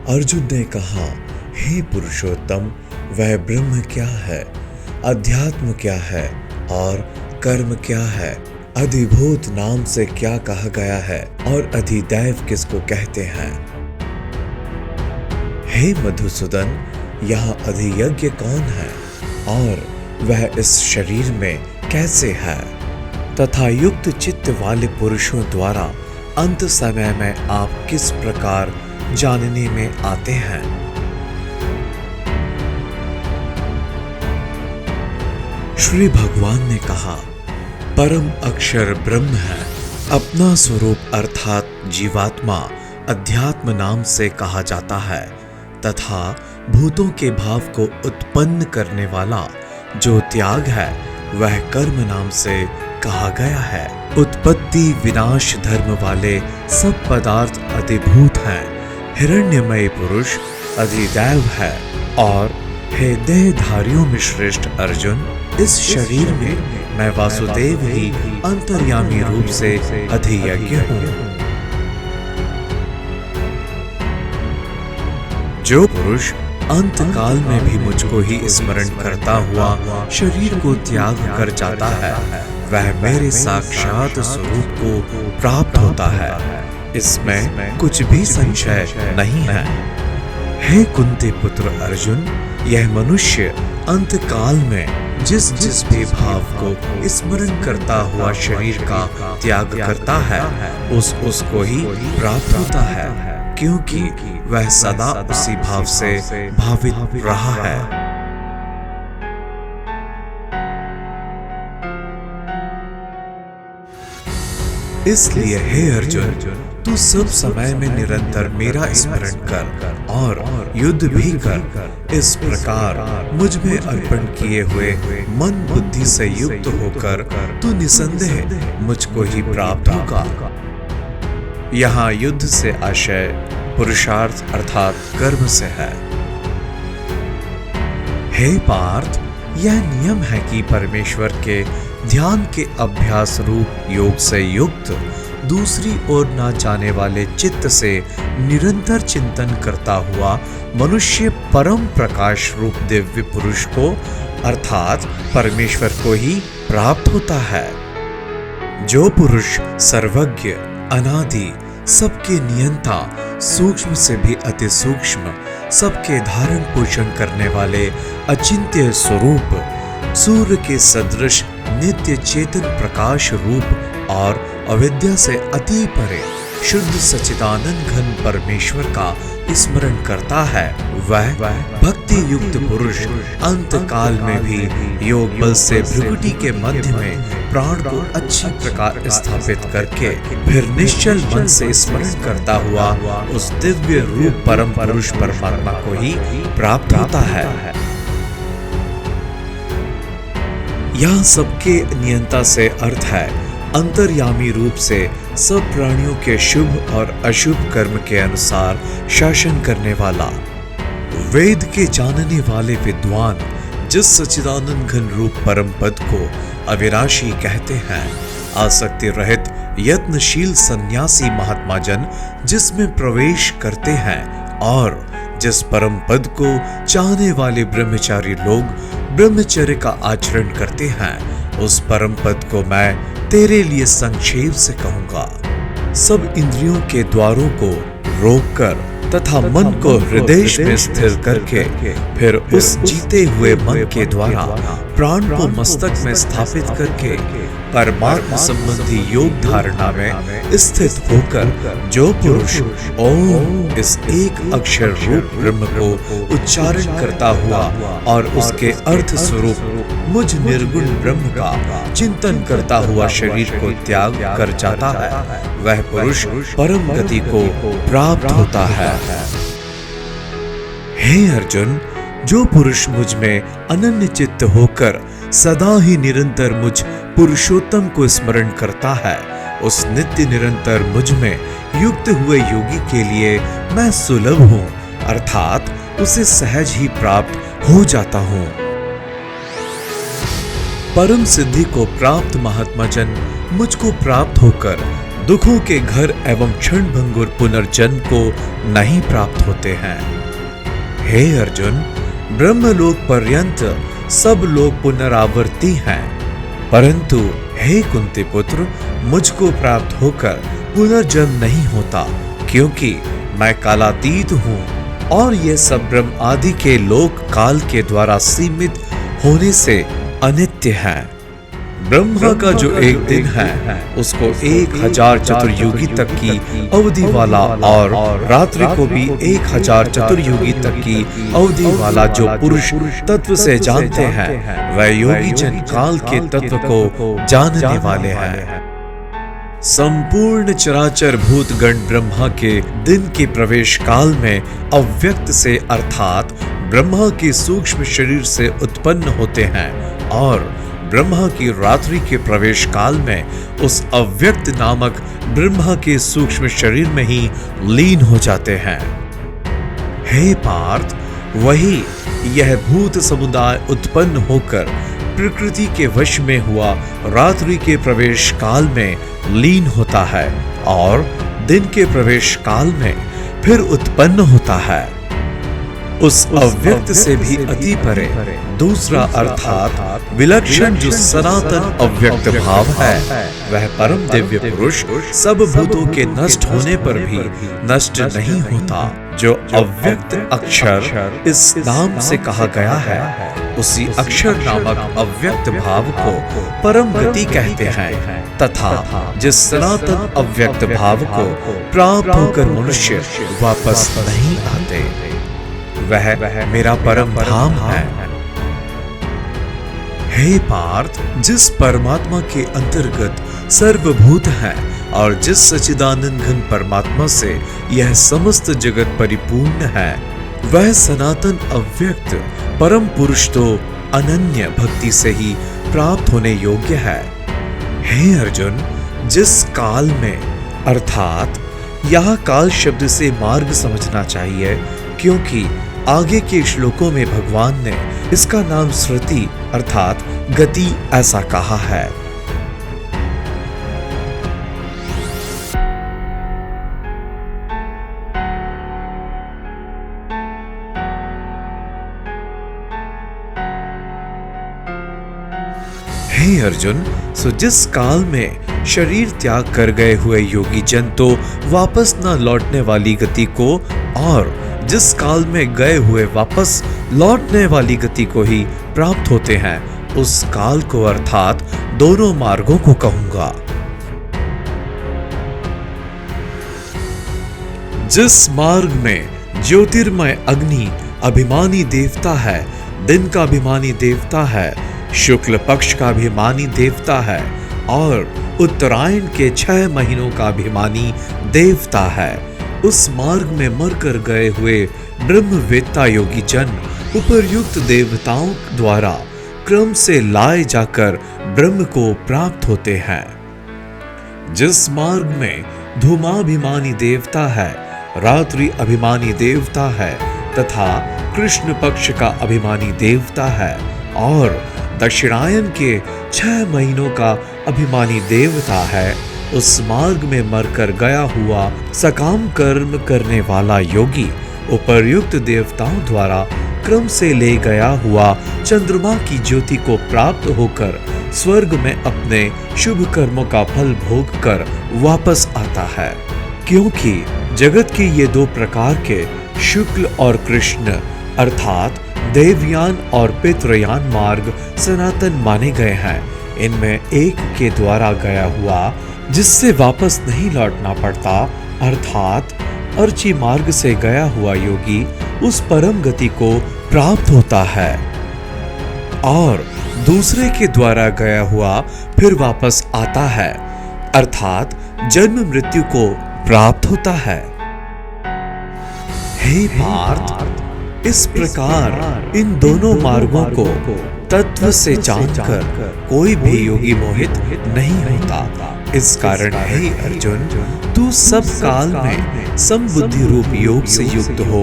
अर्जुन ने कहा, हे पुरुषोत्तम, वह ब्रह्म क्या है, अध्यात्म क्या है और कर्म क्या है, अधिभूत नाम से क्या कहा गया है और अधिदैव किसको कहते हैं। हे मधुसूदन, यहाँ अधियज्ञ कौन है और वह इस शरीर में कैसे है, तथा युक्त चित्त वाले पुरुषों द्वारा अंत समय में आप किस प्रकार जानने में आते हैं। श्री भगवान ने कहा, परम अक्षर ब्रह्म है, अपना स्वरूप अर्थात जीवात्मा अध्यात्म नाम से कहा जाता है, तथा भूतों के भाव को उत्पन्न करने वाला जो त्याग है वह कर्म नाम से कहा गया है। उत्पत्ति विनाश धर्म वाले सब पदार्थ अधिभूत हैं, हिरण्यमय पुरुष अधिदैव है। और हे देहधारियों में श्रेष्ठ अर्जुन, इस शरीर में मैं वासुदेव ही अंतर्यामी रूप से अधियज्ञ हूँ। जो पुरुष अंत काल में भी मुझको ही स्मरण करता हुआ शरीर को त्याग कर जाता है, वह मेरे साक्षात स्वरूप को प्राप्त होता है, इसमें कुछ भी संशय नहीं है। हे कुंती पुत्र अर्जुन, यह मनुष्य अंत काल में जिस जिस भी भाव को स्मरण करता हुआ शरीर का त्याग करता है, उसको ही प्राप्त होता है, क्योंकि वह सदा उसी भाव से भावित रहा है। इसलिए हे अर्जुन, तू सब समय में निरंतर मेरा स्मरण कर और युद्ध भी कर। इस प्रकार मुझ में अर्पण किए हुए मन बुद्धि से युक्त होकर तू निसंदेह मुझको ही प्राप्त होगा। यहाँ युद्ध से आशय पुरुषार्थ अर्थात कर्म से है। हे पार्थ, यह नियम है कि परमेश्वर के ध्यान के अभ्यास रूप योग से युक्त दूसरी ओर न जाने वाले चित्त से निरंतर चिंतन करता हुआ मनुष्य परम प्रकाश रूप दिव्य पुरुष को अर्थात परमेश्वर को ही प्राप्त होता है। जो पुरुष सर्वज्ञ, अनादि, सबके नियंता, सूक्ष्म से भी अति सूक्ष्म, सबके धारण पोषण करने वाले अचिंत्य स्वरूप, सूर्य के सदृश नित्य चेतन प्रकाश रूप और अविद्या से अति परे शुद्ध सच्चिदानंद घन परमेश्वर का स्मरण करता है, वह भक्ति युक्त पुरुष अंत काल में भी योग बल से भृकुटी के मध्य में प्राण को अच्छी प्रकार स्थापित करके फिर निश्चल मन से स्मरण करता हुआ उस दिव्य रूप परम पुरुष परमात्मा को ही प्राप्त होता है। यह सबके नियंता से अर्थ है अंतर्यामी रूप से सब प्राणियों के शुभ और अशुभ कर्म के अनुसार शासन करने वाला, वेद के जानने वाले विद्वान जिस सच्चिदानंद घन रूप परम पद को अविनाशी कहते हैं, आसक्ति रहित यत्नशील सन्यासी महात्मा जन जिसमें प्रवेश करते हैं और जिस परम पद को चाहने वाले ब्रह्मचारी लोग ब्रह्मचर्य का आचरण करते हैं, उस परम पद को मैं तेरे लिए संक्षेप से कहूंगा। सब इंद्रियों के द्वारों को रोककर तथा मन को हृदय में स्थिर करके फिर उस जीते हुए मन के द्वारा प्राण को मस्तक में स्थापित करके परमात्मा संबंधी योग धारणा में स्थित होकर जो पुरुष ओम इस एक अक्षर रूप ब्रह्म को उच्चारण करता हुआ और उसके अर्थ स्वरूप मुझ निर्गुण ब्रह्म का चिंतन करता हुआ शरीर को त्याग कर जाता है, वह पुरुष परम गति को प्राप्त होता है। हे अर्जुन, जो पुरुष मुझ में अनन्य चित्त होकर सदा ही निरंतर मुझ पुरुषोत्तम को स्मरण करता है, उस नित्य निरंतर मुझ में युक्त हुए योगी के लिए मैं सुलभ हूँ, अर्थात उसे सहज ही प्राप्त हो जाता हूँ। परम सिद्धि को प्राप्त महात्मा जन मुझको प्राप्त होकर दुखों के घर एवं क्षणभंगुर पुनर्जन्म को नहीं प्राप्त होते हैं। हे अर्जुन, ब्रह्मलोक पर्यंत सब लोग पुनरावर्ती हैं, परंतु हे कुंती पुत्र, मुझको प्राप्त होकर पुनर्जन्म नहीं होता, क्योंकि मैं कालातीत हूँ और ये सब ब्रह्म आदि के लोक काल के द्वारा सीमित होने से अनित्य है। ब्रह्मा का जो एक दिन है उसको 1000 चतुर्युगी तक की अवधि वाला और रात्रि को भी 1000 चतुर्युगी तक की अवधि वाला जो पुरुष तत्व से जानते हैं, वह योगी जन काल के तत्व को जानने वाले हैं। संपूर्ण चराचर भूतगण ब्रह्मा के दिन के प्रवेश काल में अव्यक्त से अर्थात ब्रह्मा के सूक्ष्म शरीर से उत्पन्न होते हैं और ब्रह्मा की रात्रि के प्रवेश काल में उस अव्यक्त नामक ब्रह्मा के सूक्ष्म शरीर में ही लीन हो जाते हैं। हे पार्थ, वही यह भूत समुदाय उत्पन्न होकर प्रकृति के वश में हुआ रात्रि के प्रवेश काल में लीन होता है और दिन के प्रवेश काल में फिर उत्पन्न होता है। उस अव्यक्त से भी अति परे दूसरा अर्थात विलक्षण जो सनातन अव्यक्त भाव है, वह परम दिव्य पुरुष सब भूतों के नष्ट होने पर भी नष्ट नहीं होता। जो अव्यक्त अक्षर इस नाम से कहा गया है, उसी अक्षर नामक अव्यक्त भाव को परम गति कहते हैं तथा जिस सनातन अव्यक्त भाव को प्राप्त होकर मनुष्य वापस नहीं आते, वह मेरा परम धाम है। हे पार्थ, जिस परमात्मा के अंतर्गत सर्वभूत है और जिस सच्चिदानंद घन परमात्मा से यह समस्त जगत परिपूर्ण है, वह सनातन अव्यक्त परम पुरुष तो अनन्य भक्ति से ही प्राप्त होने योग्य है। हे अर्जुन, जिस काल में अर्थात यहाँ काल शब्द से मार्ग समझना चाहिए, क्योंकि आगे के श्लोकों में भगवान ने इसका नाम श्रुति अर्थात गति ऐसा कहा है। हे अर्जुन, सो जिस काल में शरीर त्याग कर गए हुए योगी जन तो वापस न लौटने वाली गति को और जिस काल में गए हुए वापस लौटने वाली गति को ही प्राप्त होते हैं, उस काल को अर्थात दोनों मार्गों को कहूंगा। जिस मार्ग में ज्योतिर्मय अग्नि अभिमानी देवता है, दिन का अभिमानी देवता है, शुक्ल पक्ष का अभिमानी देवता है और उत्तरायण के 6 महीनों का अभिमानी देवता है, उस मार्ग में मरकर गए हुए ब्रह्मवेत्ता योगी जन उपर्युक्त देवताओं द्वारा क्रम से लाए जाकर ब्रह्म को प्राप्त होते हैं। जिस मार्ग में धूमाभिमानी देवता है, रात्रि अभिमानी देवता है तथा कृष्ण पक्ष का अभिमानी देवता है और दक्षिणायन के 6 महीनों का अभिमानी देवता है, उस मार्ग में मरकर गया हुआ सकाम कर्म करने वाला योगी उपर्युक्त देवताओं द्वारा क्रम से ले गया हुआ चंद्रमा की ज्योति को प्राप्त होकर स्वर्ग में अपने शुभ कर्मों का फल भोग कर वापस आता है। क्योंकि जगत के ये 2 प्रकार के शुक्ल और कृष्ण अर्थात देवयान और पितृयान मार्ग सनातन माने गए हैं। इनमें एक के द्वारा गया हुआ जिससे वापस नहीं लौटना पड़ता अर्थात अर्ची मार्ग से गया हुआ योगी उस परम गति को प्राप्त होता है और दूसरे के द्वारा गया हुआ फिर वापस आता है अर्थात जन्म मृत्यु को प्राप्त होता है। हे पार्थ, इस प्रकार इन दोनों मार्गों को तत्व से जानकर कोई भी योगी मोहित नहीं होता। इस कारण हे अर्जुन, तू सब काल में समबुद्धि रूप योग से युक्त हो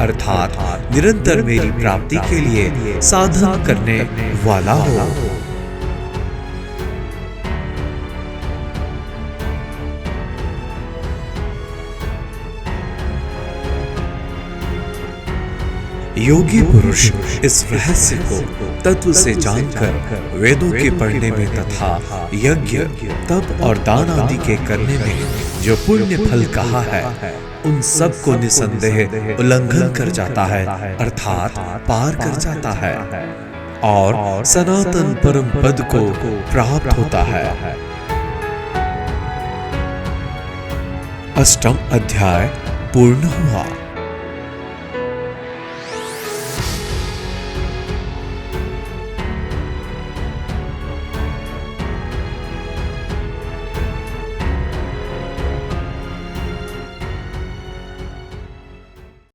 अर्थात निरंतर मेरी प्राप्ति के लिए साधन करने वाला हो। योगी पुरुष इस रहस्य को तत्व से जानकर वेदों के पढ़ने में तथा यज्ञ तप और दान आदि के करने में जो पुण्य फल कहा है उन सब को निसंदेह उल्लंघन कर जाता है, अर्थात पार कर जाता है और सनातन परम पद को प्राप्त होता है। अष्टम अध्याय पूर्ण हुआ।